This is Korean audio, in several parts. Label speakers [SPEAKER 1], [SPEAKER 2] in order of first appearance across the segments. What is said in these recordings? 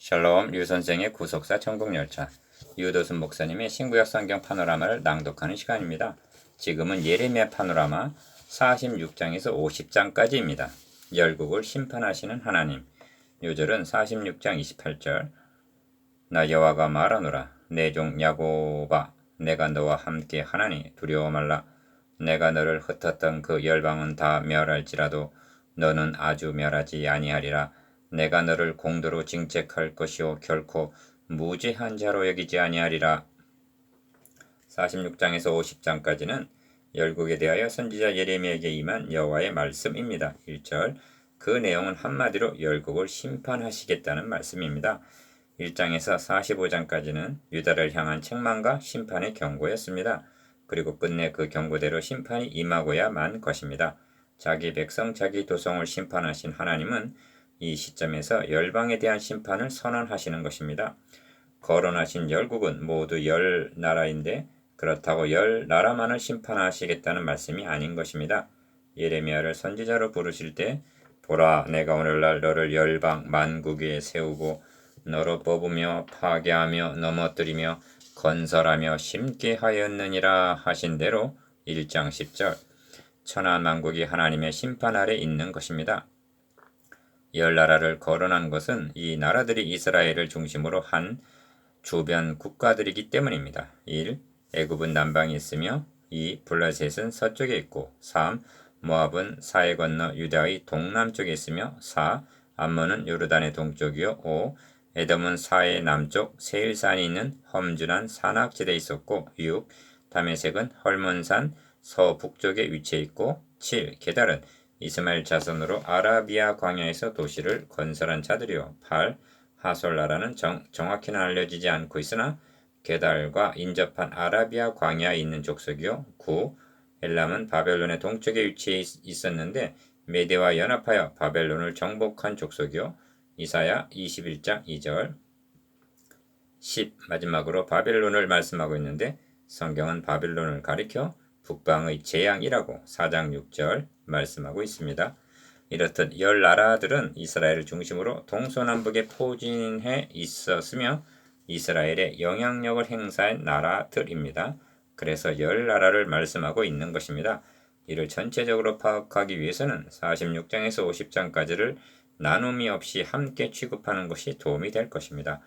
[SPEAKER 1] 샬롬 류선생의 구속사 천국열차 유도순 목사님의 신구약 성경 파노라마를 낭독하는 시간입니다. 지금은 예레미야 파노라마 46장에서 50장까지입니다. 열국을 심판하시는 하나님. 요절은 46장 28절 나 여호와가 말하노라 내 종 야곱아 내가 너와 함께 하나니 두려워 말라 내가 너를 흩었던 그 열방은 다 멸할지라도 너는 아주 멸하지 아니하리라 내가 너를 공도로 징책할 것이요 결코 무죄한 자로 여기지 아니하리라. 46장에서 50장까지는 열국에 대하여 선지자 예레미야에게 임한 여호와의 말씀입니다. 1절 그 내용은 한마디로 열국을 심판하시겠다는 말씀입니다. 1장에서 45장까지는 유다를 향한 책망과 심판의 경고였습니다. 그리고 끝내 그 경고대로 심판이 임하고야만 것입니다. 자기 백성 자기 도성을 심판하신 하나님은 이 시점에서 열방에 대한 심판을 선언하시는 것입니다. 거론하신 열국은 모두 열 나라인데 그렇다고 열 나라만을 심판하시겠다는 말씀이 아닌 것입니다. 예레미야를 선지자로 부르실 때 보라 내가 오늘날 너를 열방 만국 위에 세우고 너로 뽑으며 파괴하며 넘어뜨리며 건설하며 심게 하였느니라 하신 대로 1장 10절 천하 만국이 하나님의 심판 아래 있는 것입니다. 열 나라를 거론한 것은 이 나라들이 이스라엘을 중심으로 한 주변 국가들이기 때문입니다. 1. 애굽은 남방에 있으며 2. 블레셋은 서쪽에 있고 3. 모압은 사해 건너 유다의 동남쪽에 있으며 4. 암몬은 요르단의 동쪽이요 5. 에돔은 사해 남쪽 세일산이 있는 험준한 산악지대에 있었고 6. 다메섹은 헐몬산 서북쪽에 위치해 있고 7. 게달은 이스마엘 자손으로 아라비아 광야에서 도시를 건설한 자들이요 8. 하솔나라는 정확히는 알려지지 않고 있으나 게달과 인접한 아라비아 광야에 있는 족속이요 9. 엘람은 바벨론의 동쪽에 위치해 있었는데 메대와 연합하여 바벨론을 정복한 족속이요 이사야 21장 2절 10. 마지막으로 바벨론을 말씀하고 있는데 성경은 바벨론을 가리켜 북방의 재앙이라고 4장 6절 말씀하고 있습니다. 이렇듯 열 나라들은 이스라엘을 중심으로 동서남북에 포진해 있었으며 이스라엘의 영향력을 행사한 나라들입니다. 그래서 열 나라를 말씀하고 있는 것입니다. 이를 전체적으로 파악하기 위해서는 46장에서 50장까지를 나눔이 없이 함께 취급하는 것이 도움이 될 것입니다.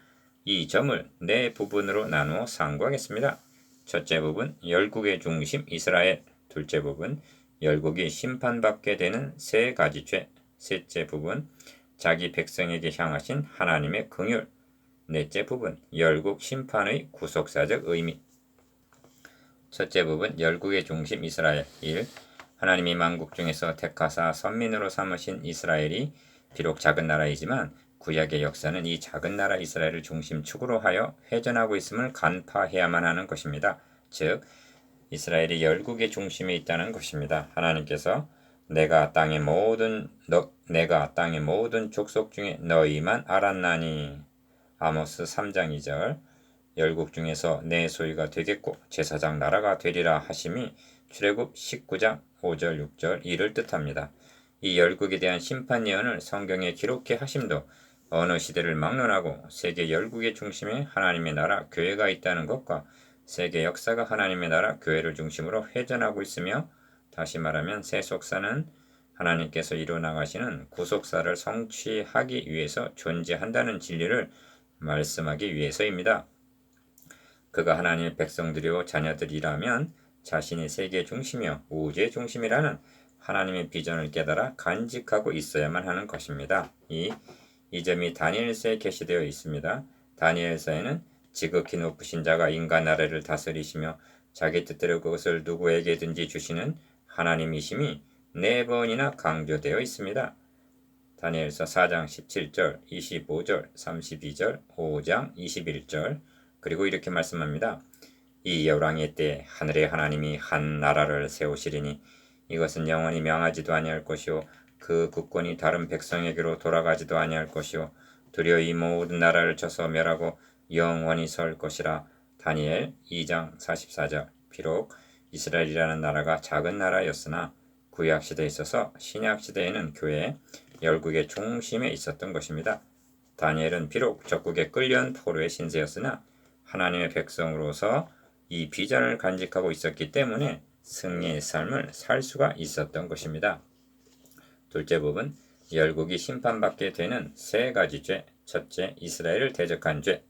[SPEAKER 1] 이 점을 네 부분으로 나누어 상고하겠습니다. 첫째 부분, 열국의 중심 이스라엘. 둘째 부분, 열국이 심판받게 되는 세 가지 죄. 셋째 부분, 자기 백성에게 향하신 하나님의 긍휼. 넷째 부분, 열국 심판의 구속사적 의미. 첫째 부분, 열국의 중심 이스라엘. 1. 하나님이 만국 중에서 택하사 선민으로 삼으신 이스라엘이 비록 작은 나라이지만 구약의 역사는 이 작은 나라 이스라엘을 중심축으로 하여 회전하고 있음을 간파해야만 하는 것입니다. 즉 이스라엘이 열국의 중심에 있다는 것입니다. 하나님께서 내가 땅의 모든 족속 중에 너희만 알았나니 아모스 3장 2절 열국 중에서 내 소유가 되겠고 제사장 나라가 되리라 하심이 출애굽 19장 5절 6절 이를 뜻합니다. 이 열국에 대한 심판 예언을 성경에 기록해 하심도 어느 시대를 막론하고 세계 열국의 중심에 하나님의 나라 교회가 있다는 것과 세계 역사가 하나님의 나라 교회를 중심으로 회전하고 있으며 다시 말하면 세속사는 하나님께서 이루어나가시는 구속사를 성취하기 위해서 존재한다는 진리를 말씀하기 위해서입니다. 그가 하나님의 백성들이요 자녀들이라면 자신이 세계 중심이요 우주의 중심이라는 하나님의 비전을 깨달아 간직하고 있어야만 하는 것입니다. 이 점이 다니엘서에 게시되어 있습니다. 다니엘서에는 지극히 높으신 자가 인간 나라를 다스리시며 자기 뜻대로 그것을 누구에게든지 주시는 하나님이심이 4번이나 강조되어 있습니다. 다니엘서 4장 17절, 25절, 32절, 5장 21절 그리고 이렇게 말씀합니다. 이 열왕의 때 하늘의 하나님이 한 나라를 세우시리니 이것은 영원히 명하지도 아니할 것이요 그 국권이 다른 백성에게로 돌아가지도 아니할 것이요 두려워 이 모든 나라를 쳐서 멸하고 영원히 설 것이라. 다니엘 2장 44절 비록 이스라엘이라는 나라가 작은 나라였으나 구약시대에 있어서 신약시대에는 교회 열국의 중심에 있었던 것입니다. 다니엘은 비록 적국에 끌려온 포로의 신세였으나 하나님의 백성으로서 이 비전을 간직하고 있었기 때문에 승리의 삶을 살 수가 있었던 것입니다. 둘째 부분, 열국이 심판받게 되는 세 가지 죄. 첫째, 이스라엘을 대적한 죄.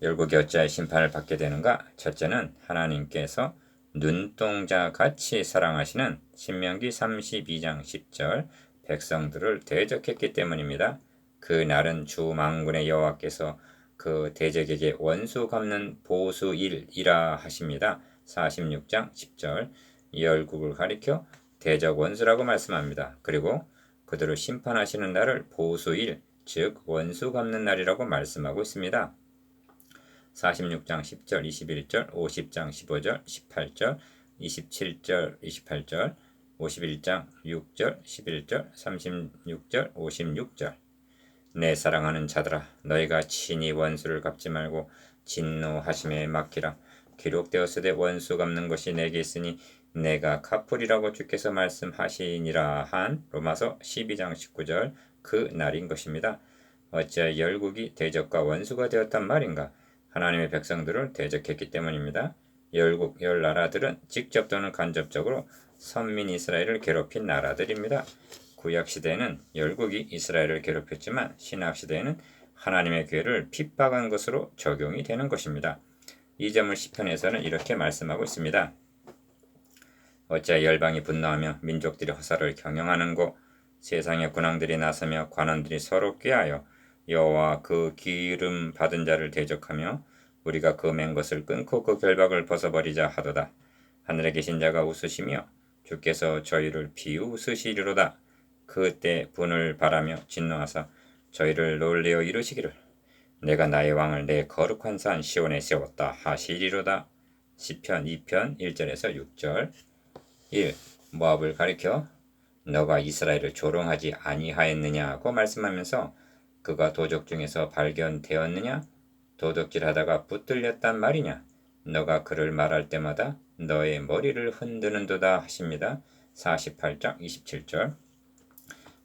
[SPEAKER 1] 열국이 어찌하여 심판을 받게 되는가? 첫째는 하나님께서 눈동자같이 사랑하시는 신명기 32장 10절 백성들을 대적했기 때문입니다. 그 날은 주 만군의 여호와께서 그 대적에게 원수 갚는 보수일이라 하십니다. 46장 10절 열국을 가리켜 대적 원수라고 말씀합니다. 그리고 그들을 심판하시는 날을 보수일, 즉 원수 갚는 날이라고 말씀하고 있습니다. 46장 10절, 21절, 50장 15절, 18절, 27절, 28절, 51장 6절, 11절, 36절, 56절. 내 사랑하는 자들아, 너희가 친히 원수를 갚지 말고 진노하심에 맡기라. 기록되었으되 원수 갚는 것이 내게 있으니 내가 갚으리라고 주께서 말씀하시니라 한 로마서 12장 19절 그 날인 것입니다. 어찌하여 열국이 대적과 원수가 되었단 말인가? 하나님의 백성들을 대적했기 때문입니다. 열국, 열 나라들은 직접 또는 간접적으로 선민 이스라엘을 괴롭힌 나라들입니다. 구약시대에는 열국이 이스라엘을 괴롭혔지만 신약시대에는 하나님의 교회를 핍박한 것으로 적용이 되는 것입니다. 이 점을 시편에서는 이렇게 말씀하고 있습니다. 어찌하여 열방이 분노하며 민족들이 허사를 경영하는고 세상의 군왕들이 나서며 관원들이 서로 꾀하여 여호와 그 기름 받은 자를 대적하며 우리가 그 맨 것을 끊고 그 결박을 벗어버리자 하도다. 하늘에 계신 자가 웃으시며 주께서 저희를 비웃으시리로다. 그때 분을 바라며 진노하사 저희를 놀래어 이르시기를 내가 나의 왕을 내 거룩한 산 시온에 세웠다 하시리로다. 시편 2편 1절에서 6절 1. 모압을 가리켜 너가 이스라엘을 조롱하지 아니하였느냐고 말씀하면서 그가 도적 중에서 발견되었느냐? 도둑질하다가 붙들렸단 말이냐? 너가 그를 말할 때마다 너의 머리를 흔드는도다 하십니다. 48장 27절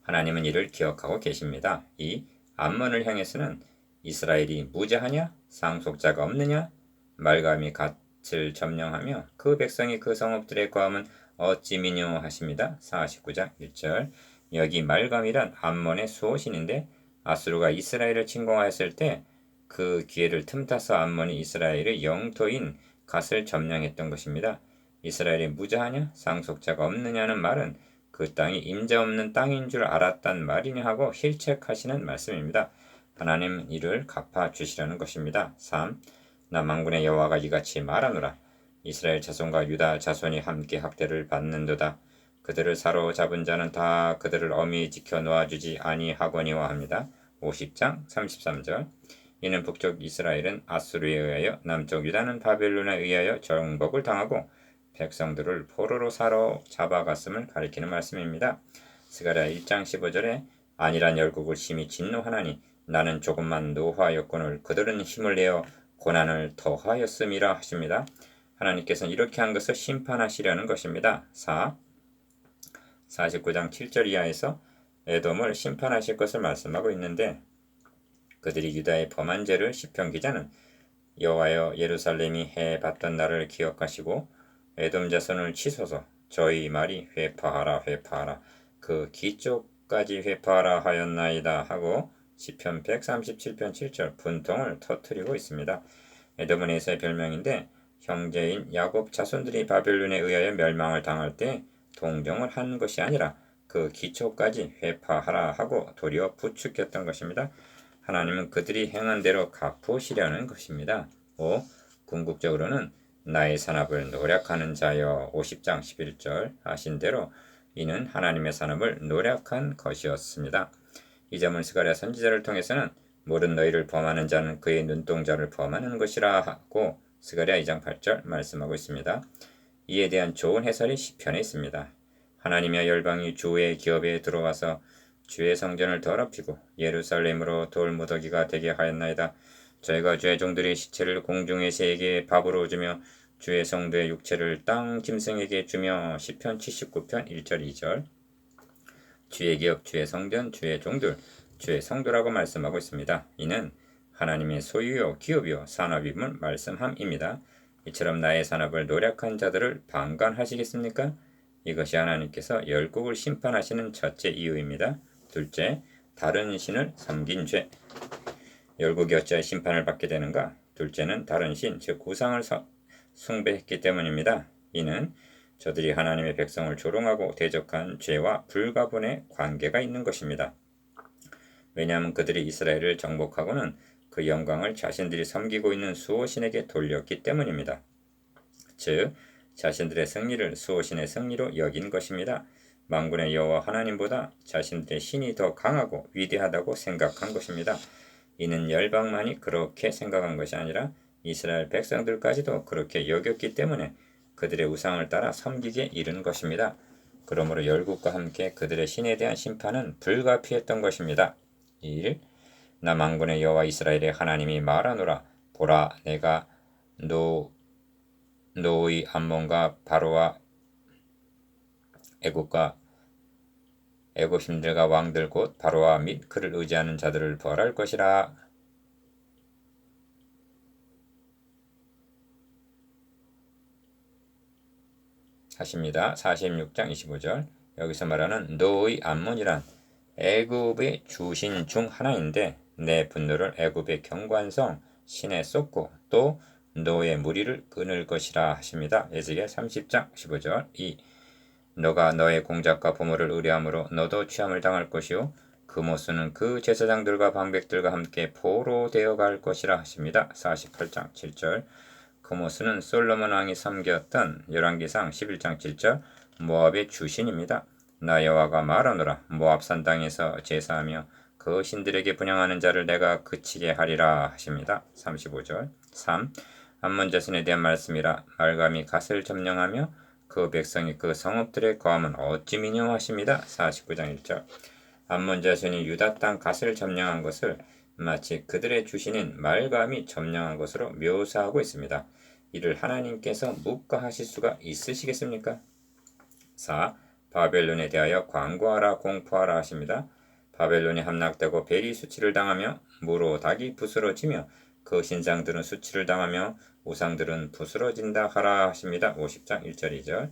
[SPEAKER 1] 하나님은 이를 기억하고 계십니다. 2. 암몬을 향해서는 이스라엘이 무죄하냐? 상속자가 없느냐? 말감이 갓을 점령하며 그 백성이 그 성읍들의 거함은 어찌 미뇨 하십니다. 49장 1절 여기 말감이란 암몬의 수호신인데 아수르가 이스라엘을 침공하였을 때 그 기회를 틈타서 암몬이 이스라엘의 영토인 갓을 점령했던 것입니다. 이스라엘이 무죄하냐? 상속자가 없느냐는 말은 그 땅이 임자 없는 땅인 줄 알았단 말이냐 하고 힐책하시는 말씀입니다. 하나님은 이를 갚아주시려는 것입니다. 3. 나 만군의 여호와가 이같이 말하노라. 이스라엘 자손과 유다 자손이 함께 학대를 받는도다. 그들을 사로잡은 자는 다 그들을 엄히 지켜 놓아주지 아니하거니와 합니다. 50장 33절 이는 북쪽 이스라엘은 아수르에 의하여 남쪽 유다는 바벨론에 의하여 정복을 당하고 백성들을 포로로 사로잡아갔음을 가리키는 말씀입니다. 스가랴 1장 15절에 안일한 열국을 심히 진노하나니 나는 조금만 노하였거늘 그들은 힘을 내어 고난을 더하였음이라 하십니다. 하나님께서는 이렇게 한 것을 심판하시려는 것입니다. 4. 49장 7절 이하에서 에돔을 심판하실 것을 말씀하고 있는데 그들이 유다의 범한 죄를 시편 기자는 여호와여 예루살렘이 해봤던 날을 기억하시고 에돔 자손을 치소서 저희 말이 회파하라 회파하라 그 기쪽까지 회파하라 하였나이다 하고 시편 137편 7절 분통을 터뜨리고 있습니다. 에돔은 에서의 별명인데 형제인 야곱 자손들이 바벨론에 의하여 멸망을 당할 때 동정을 한 것이 아니라 그 기초까지 회파하라 하고 도리어 부추겼던 것입니다. 하나님은 그들이 행한 대로 갚으시려는 것입니다. 5. 궁극적으로는 나의 산업을 노력하는 자여 50장 11절 하신 대로 이는 하나님의 산업을 노력한 것이었습니다. 이 점은 스가랴 선지자를 통해서는 모든 너희를 범하는 자는 그의 눈동자를 범하는 것이라 하고 스가랴 2장 8절 말씀하고 있습니다. 이에 대한 좋은 해설이 시편에 있습니다. 하나님의 열방이 주의 기업에 들어와서 주의 성전을 더럽히고 예루살렘으로 돌무더기가 되게 하였나이다. 저희가 주의 종들의 시체를 공중의 새에게 밥으로 주며 주의 성도의 육체를 땅 짐승에게 주며 시편 79편 1절 2절 주의 기업, 주의 성전, 주의 종들 주의 성도라고 말씀하고 있습니다. 이는 하나님의 소유요 기업이요 산업임을 말씀함입니다. 이처럼 나의 산업을 노력한 자들을 방관하시겠습니까? 이것이 하나님께서 열국을 심판하시는 첫째 이유입니다. 둘째, 다른 신을 섬긴 죄. 열국이 어찌하여 심판을 받게 되는가? 둘째는 다른 신, 즉 우상을 숭배했기 때문입니다. 이는 저들이 하나님의 백성을 조롱하고 대적한 죄와 불가분의 관계가 있는 것입니다. 왜냐하면 그들이 이스라엘을 정복하고는 그 영광을 자신들이 섬기고 있는 수호신에게 돌렸기 때문입니다. 즉 자신들의 승리를 수호신의 승리로 여긴 것입니다. 만군의 여호와 하나님보다 자신들의 신이 더 강하고 위대하다고 생각한 것입니다. 이는 열방만이 그렇게 생각한 것이 아니라 이스라엘 백성들까지도 그렇게 여겼기 때문에 그들의 우상을 따라 섬기게 이른 것입니다. 그러므로 열국과 함께 그들의 신에 대한 심판은 불가피했던 것입니다. 1. 나 만군의 여호와 이스라엘의 하나님이 말하노라. 보라, 내가 노의 암몬과 바로와 애굽신들과 왕들 곧 바로와 및 그를 의지하는 자들을 벌할 것이라. 하십니다. 46장 25절. 여기서 말하는 노의 암몬이란 애굽의 주신 중 하나인데 내 분노를 애굽의 경관성 신에 쏟고 또 노의 무리를 끊을 것이라 하십니다. 에스겔 30장 15절. 2. 너가 너의 공작과 부모를 의뢰함으로 너도 취함을 당할 것이요 그 모수는 그 제사장들과 방백들과 함께 포로되어 갈 것이라 하십니다. 48장 7절. 그 모수는 솔로몬 왕이 섬겼던 열왕기상 11장 7절 모압의 주신입니다. 나 여호와가 말하노라. 모압산 땅에서 제사하며 그 신들에게 분향하는 자를 내가 그치게 하리라 하십니다. 35절. 3. 암몬 자손에 대한 말씀이라. 말감이 갓을 점령하며 그 백성이 그 성읍들에 거하면 어찌 미녀하십니다. 49장 1절. 암몬 자손이 유다 땅 갓을 점령한 것을 마치 그들의 주신인 말감이 점령한 것으로 묘사하고 있습니다. 이를 하나님께서 묵과하실 수가 있으시겠습니까? 4. 바벨론에 대하여 광고하라 공포하라 하십니다. 바벨론이 함락되고 벨이 수치를 당하며 무로 닭이 부스러지며 그 신상들은 수치를 당하며 우상들은 부스러진다 하라 하십니다. 50장 1절 2절.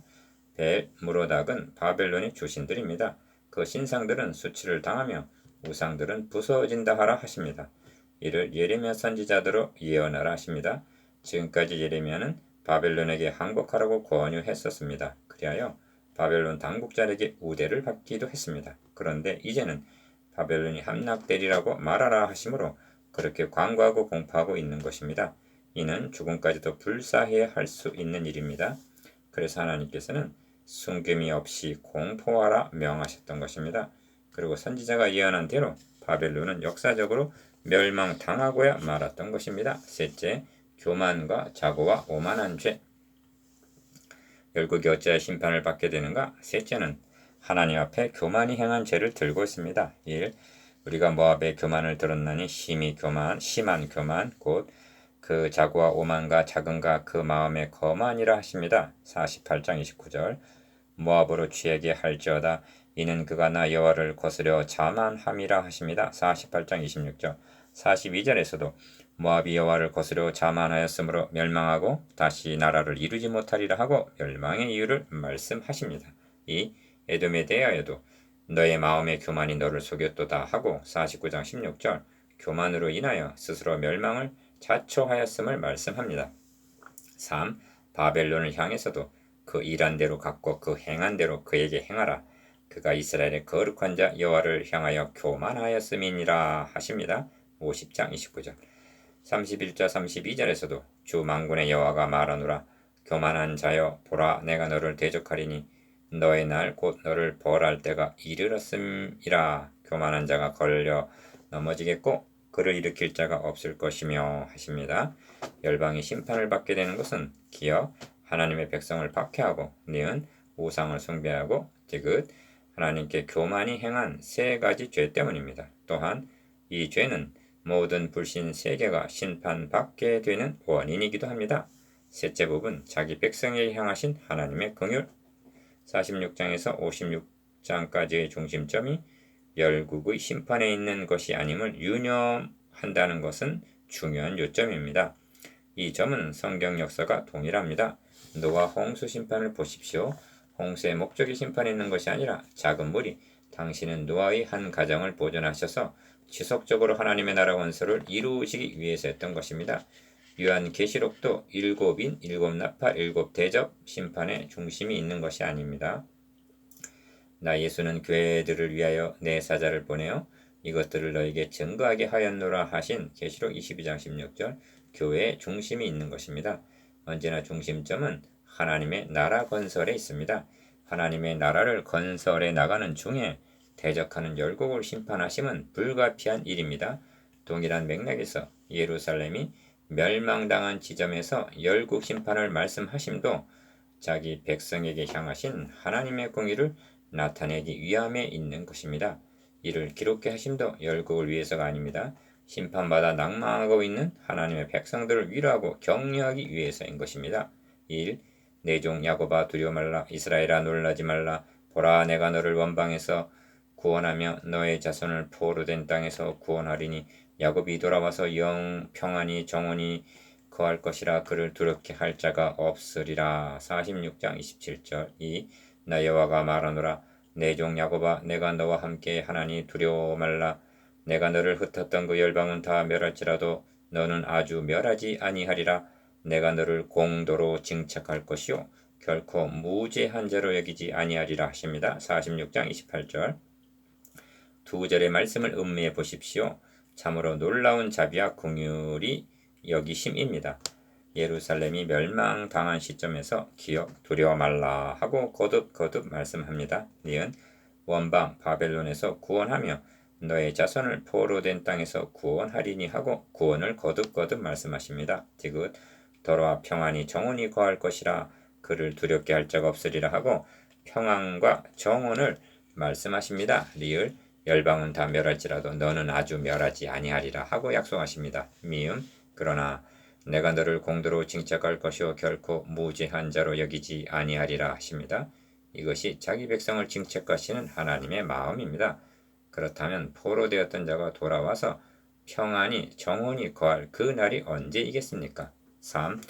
[SPEAKER 1] 벨, 무로 닭은 바벨론의 주신들입니다. 그 신상들은 수치를 당하며 우상들은 부서진다 하라 하십니다. 이를 예레미야 선지자대로 예언하라 하십니다. 지금까지 예레미야는 바벨론에게 항복하라고 권유했었습니다. 그리하여 바벨론 당국자에게 우대를 받기도 했습니다. 그런데 이제는 바벨론이 함락되리라고 말하라 하시므로 그렇게 광고하고 공포하고 있는 것입니다. 이는 죽음까지도 불사해야 할 수 있는 일입니다. 그래서 하나님께서는 숨김이 없이 공포하라 명하셨던 것입니다. 그리고 선지자가 예언한 대로 바벨론은 역사적으로 멸망당하고야 말았던 것입니다. 셋째, 교만과 자고와 오만한 죄. 열국이 어찌하여 심판을 받게 되는가? 셋째는 하나님 앞에 교만이 행한 죄를 들고 있습니다. 1. 우리가 모압의 교만을 들었나니 심한 교만 곧 그 자고와 오만과 작은가 그 마음의 거만이라 하십니다. 48장 29절. 모압으로 취하게 할지어다 이는 그가 나 여호와를 거스려 자만함이라 하십니다. 48장 26절. 42절에서도 모압이 여호와를 거스려 자만하였으므로 멸망하고 다시 나라를 이루지 못하리라 하고 멸망의 이유를 말씀하십니다. 이 에돔에 대하여도 너의 마음의 교만이 너를 속였도다 하고 49장 16절 교만으로 인하여 스스로 멸망을 자초하였음을 말씀합니다. 3. 바벨론을 향해서도 그 일한 대로 갚고 그 행한 대로 그에게 행하라. 그가 이스라엘의 거룩한 자 여호와를 향하여 교만하였음이니라 하십니다. 50장 29절. 31절 32절에서도 주 만군의 여호와가 말하노라. 교만한 자여 보라 내가 너를 대적하리니 너의 날 곧 너를 벌할 때가 이르렀음이라. 교만한 자가 걸려 넘어지겠고 그를 일으킬 자가 없을 것이며 하십니다. 열방이 심판을 받게 되는 것은 기어 하나님의 백성을 박해하고 니은 우상을 숭배하고 디귿 하나님께 교만이 행한 세 가지 죄 때문입니다. 또한 이 죄는 모든 불신 세계가 심판받게 되는 원인이기도 합니다. 셋째 부분 자기 백성에게 향하신 하나님의 긍휼 46장에서 56장까지의 중심점이 열국의 심판에 있는 것이 아님을 유념한다는 것은 중요한 요점입니다. 이 점은 성경 역사가 동일합니다. 노아 홍수 심판을 보십시오. 홍수의 목적이 심판에 있는 것이 아니라 작은 물이 당신은 노아의 한 가정을 보존하셔서 지속적으로 하나님의 나라 원소를 이루시기 위해서였던 것입니다. 요한계시록도 일곱인, 일곱 나파, 일곱 대접 심판의 중심이 있는 것이 아닙니다. 나 예수는 교회들을 위하여 내 사자를 보내어 이것들을 너에게 증거하게 하였노라 하신 계시록 22장 16절 교회의 중심이 있는 것입니다. 언제나 중심점은 하나님의 나라 건설에 있습니다. 하나님의 나라를 건설해 나가는 중에 대적하는 열국을 심판하심은 불가피한 일입니다. 동일한 맥락에서 예루살렘이 멸망당한 지점에서 열국 심판을 말씀하심도 자기 백성에게 향하신 하나님의 공의를 나타내기 위함에 있는 것입니다. 이를 기록해 하심도 열국을 위해서가 아닙니다. 심판받아 낭망하고 있는 하나님의 백성들을 위로하고 격려하기 위해서인 것입니다. 1. 내 종 야곱아 두려워 말라. 이스라엘아 놀라지 말라. 보라 내가 너를 원방에서 구원하며 너의 자손을 포로된 땅에서 구원하리니 야곱이 돌아와서 평안히 정원히 거할 것이라. 그를 두렵게 할 자가 없으리라. 46장 27절 2. 나 여호와가 말하노라. 내 종 야곱아 내가 너와 함께 하나니 두려워 말라. 내가 너를 흩었던 그 열방은 다 멸할지라도 너는 아주 멸하지 아니하리라. 내가 너를 공도로 징책할 것이요 결코 무죄한 자로 여기지 아니하리라 하십니다. 46장 28절 두 절의 말씀을 음미해 보십시오. 참으로 놀라운 자비와 긍휼이 여기심입니다. 예루살렘이 멸망당한 시점에서 기억 두려워 말라 하고 거듭 말씀합니다. 니은 원방 바벨론에서 구원하며 너의 자손을 포로된 땅에서 구원하리니 하고 구원을 거듭 말씀하십니다. 디귿 돌아와 평안히 정원히 거할 것이라. 그를 두렵게 할 자가 없으리라 하고 평안과 정원을 말씀하십니다. 리을 열방은 다 멸할지라도 너는 아주 멸하지 아니하리라 하고 약속하십니다. 미음 그러나 내가 너를 공도로 징책할 것이요 결코 무죄한 자로 여기지 아니하리라 하십니다. 이것이 자기 백성을 징책하시는 하나님의 마음입니다. 그렇다면 포로되었던 자가 돌아와서 평안히 정원히 거할 그 날이 언제이겠습니까? 3.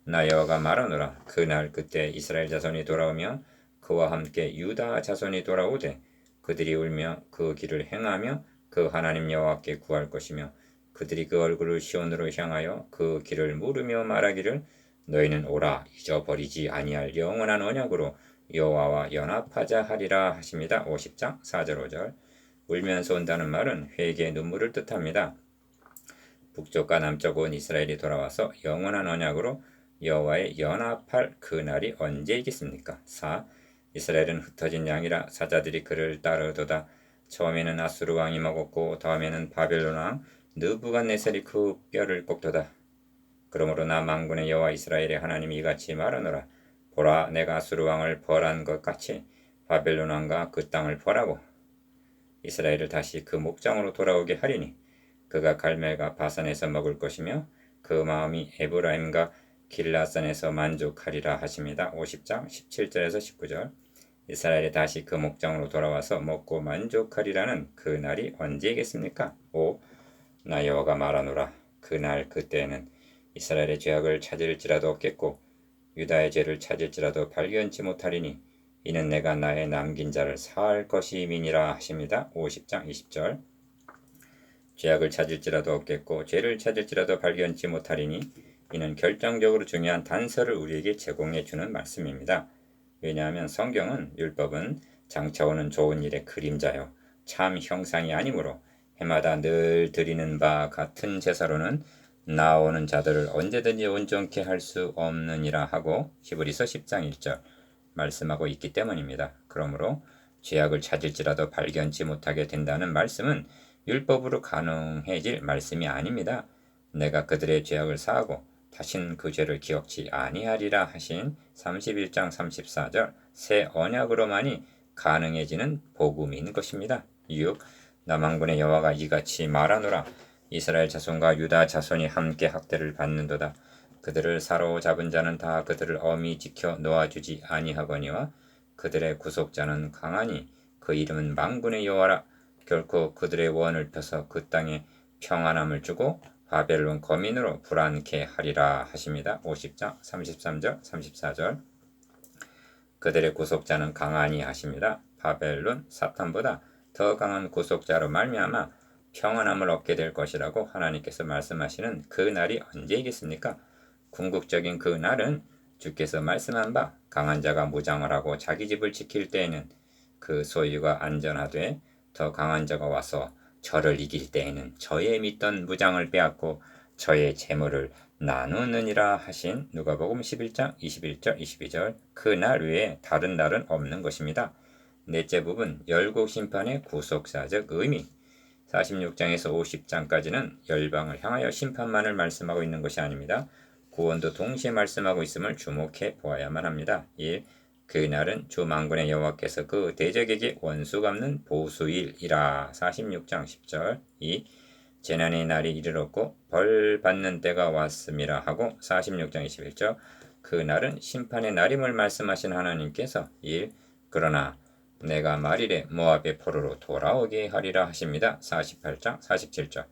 [SPEAKER 1] 나 여호와가 말하노라. 그날 그때 이스라엘 자손이 돌아오며 그와 함께 유다 자손이 돌아오되 그들이 울며 그 길을 행하며 그 하나님 여호와께 구할 것이며 그들이 그 얼굴을 시온으로 향하여 그 길을 물으며 말하기를 너희는 오라 잊어버리지 아니할 영원한 언약으로 여호와와 연합하자 하리라 하십니다. 50장 4절 5절 울면서 온다는 말은 회개의 눈물을 뜻합니다. 북쪽과 남쪽 온 이스라엘이 돌아와서 영원한 언약으로 여호와의 연합할 그날이 언제이겠습니까? 4. 이스라엘은 흩어진 양이라 사자들이 그를 따르도다. 처음에는 아수르 왕이 먹었고 다음에는 바벨론 왕 느부갓네살이 그 뼈를 꼽도다. 그러므로 나 만군의 여호와 이스라엘의 하나님이 이같이 말하노라. 보라 내가 아수르 왕을 벌한 것 같이 바벨론 왕과 그 땅을 벌하고 이스라엘을 다시 그 목장으로 돌아오게 하리니 그가 갈멜과 바산에서 먹을 것이며 그 마음이 에브라임과 길라산에서 만족하리라 하십니다. 50장 17절에서 19절 이스라엘이 다시 그 목장으로 돌아와서 먹고 만족하리라는 그 날이 언제이겠습니까? 5. 나 여호와가 말하노라. 그날 그때에는 이스라엘의 죄악을 찾을지라도 없겠고 유다의 죄를 찾을지라도 발견치 못하리니 이는 내가 나의 남긴 자를 사할 것임이니라 하십니다. 50장 20절 죄악을 찾을지라도 없겠고 죄를 찾을지라도 발견치 못하리니 이는 결정적으로 중요한 단서를 우리에게 제공해 주는 말씀입니다. 왜냐하면 성경은 율법은 장차오는 좋은 일의 그림자요 참 형상이 아니므로 해마다 늘 드리는 바 같은 제사로는 나오는 자들을 언제든지 온전케 할 수 없느니라 하고 히브리서 10장 1절 말씀하고 있기 때문입니다. 그러므로 죄악을 찾을지라도 발견치 못하게 된다는 말씀은 율법으로 가능해질 말씀이 아닙니다. 내가 그들의 죄악을 사하고 다신 그 죄를 기억지 아니하리라 하신 31장 34절 새 언약으로만이 가능해지는 복음인 것입니다. 6. 남한군의 여호와가 이같이 말하노라. 이스라엘 자손과 유다 자손이 함께 학대를 받는도다. 그들을 사로잡은 자는 다 그들을 엄히 지켜 놓아주지 아니하거니와 그들의 구속자는 강하니 그 이름은 만군의 여호와라. 결코 그들의 원을 펴서 그 땅에 평안함을 주고 바벨론 거민으로 불안케 하리라 하십니다. 50장 33절 34절. 그들의 구속자는 강하니 하십니다. 바벨론 사탄보다 더 강한 구속자로 말미암아 평안함을 얻게 될 것이라고 하나님께서 말씀하시는 그 날이 언제이겠습니까? 궁극적인 그 날은 주께서 말씀한 바 강한 자가 무장을 하고 자기 집을 지킬 때에는 그 소유가 안전하되 더 강한 자가 와서 저를 이길 때에는 저의 믿던 무장을 빼앗고 저의 재물을 나누느니라 하신 누가복음 11장 21절 22절. 그 날 외에 다른 날은 없는 것입니다. 넷째 부분 열국 심판의 구속사적 의미. 46장에서 50장까지는 열방을 향하여 심판만을 말씀하고 있는 것이 아닙니다. 구원도 동시에 말씀하고 있음을 주목해 보아야만 합니다. 1. 그날은 주 만군의 여호와께서 그 대적에게 원수 갚는 보수일이라. 46장 10절. 2. 재난의 날이 이르렀고 벌 받는 때가 왔음이라 하고 46장 21절. 그 날은 심판의 날임을 말씀하신 하나님께서 1. 그러나 내가 말일에 모압의 포로로 돌아오게 하리라 하십니다. 48장 47절.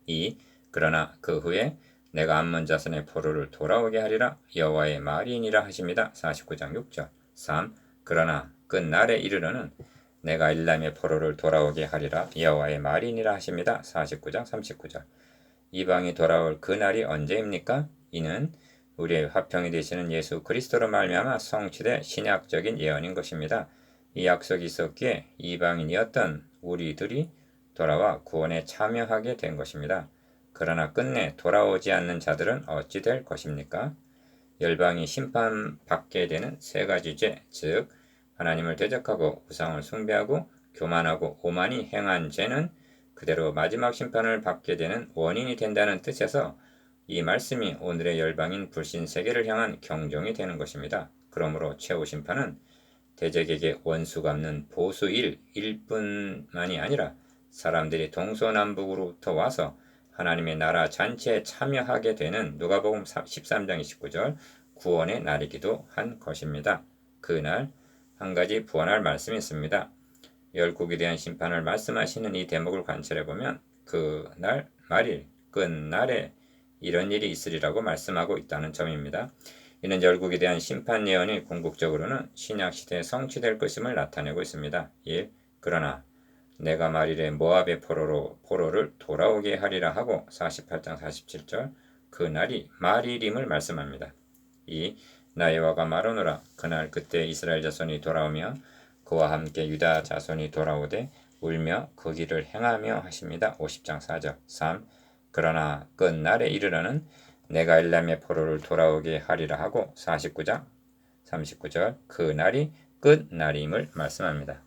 [SPEAKER 1] 2. 그러나 그 후에 내가 암몬 자손의 포로를 돌아오게 하리라 여호와의 말이니라 하십니다. 49장 6절. 3. 그러나 끝날에 이르러는 내가 일람의 포로를 돌아오게 하리라 여호와의 말이니라 하십니다. 49장 39절. 이방이 돌아올 그 날이 언제입니까? 이는 우리의 화평이 되시는 예수 그리스도로 말미암아 성취될 신약적인 예언인 것입니다. 이 약속이 있었기에 이방인이었던 우리들이 돌아와 구원에 참여하게 된 것입니다. 그러나 끝내 돌아오지 않는 자들은 어찌 될 것입니까? 열방이 심판받게 되는 세 가지 죄, 즉 하나님을 대적하고 우상을 숭배하고 교만하고 오만이 행한 죄는 그대로 마지막 심판을 받게 되는 원인이 된다는 뜻에서 이 말씀이 오늘의 열방인 불신 세계를 향한 경종이 되는 것입니다. 그러므로 최후 심판은 대적에게 원수 갚는 보수일 뿐만이 아니라 사람들이 동서남북으로부터 와서 하나님의 나라 잔치에 참여하게 되는 누가복음 13장 29절 구원의 날이기도 한 것입니다. 그날 한 가지 부활할 말씀이 있습니다. 열국에 대한 심판을 말씀하시는 이 대목을 관찰해보면 그날 말일 끝날에 이런 일이 있으리라고 말씀하고 있다는 점입니다. 이는 열국에 대한 심판 예언이 궁극적으로는 신약시대에 성취될 것임을 나타내고 있습니다. 1. 그러나 내가 말일에 모압의 포로를 돌아오게 하리라 하고 48장 47절 그 날이 말일임을 말씀합니다. 2. 나 여호와가 말하노라 그날 그때 이스라엘 자손이 돌아오며 그와 함께 유다 자손이 돌아오되 울며 그 길을 행하며 하십니다. 50장 4절. 3. 그러나 끝날에 이르러는 내가 일람의 포로를 돌아오게 하리라 하고 49장 39절 그 날이 끝날임을 말씀합니다.